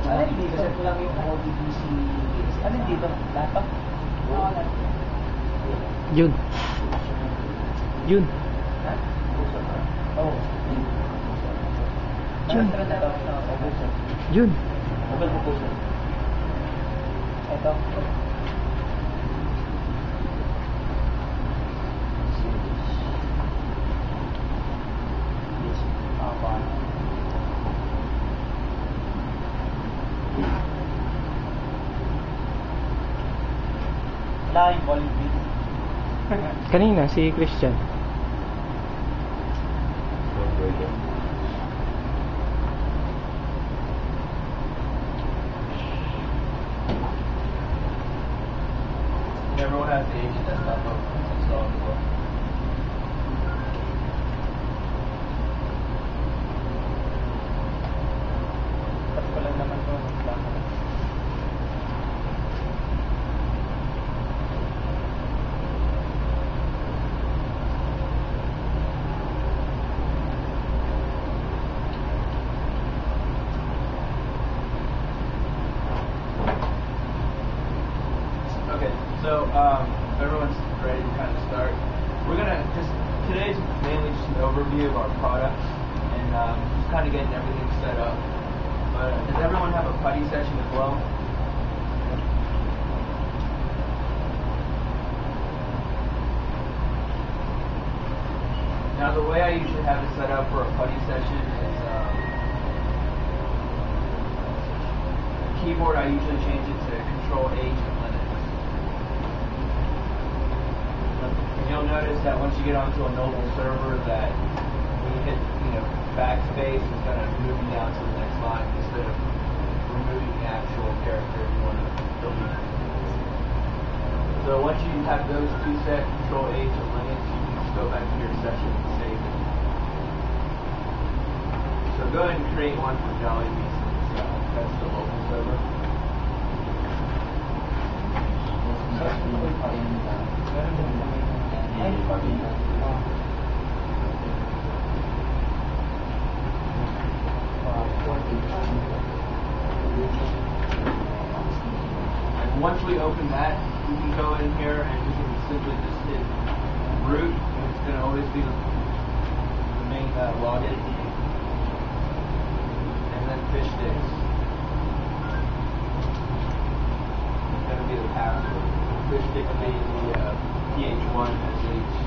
Ano dito? Set mo lang yung ODBC. Ano dito? Laptop? Oo, laptop. Yun. Yun. Ha? Oo. Yun. Yun. Mobile proposal. Ito. Wala yung quality. Kanina, si Christian. Everyone has the H desktop installed as well. Tapos pala naman ito. Okay, so everyone's ready to kind of start. We're gonna today's mainly just an overview of our products and just kind of getting everything set up. But does everyone have a putty session as well? Now the way I usually have it set up for a putty session is keyboard. I usually change it to Control H and Linux. You'll notice that once you get onto a mobile server that when you hit, backspace, it's going to move you down to the next line instead of removing the actual character you want to delete. So once you have those two set, Control H and Linux, you can just go back to your session and save it. So go ahead and create one for Jolly Bee since that's the local server. And once we open that, we can go in here and we can simply just hit root, and it's going to always be the main login, and then fish sticks. It's going to be the password. Fish stick being the PH1 SH.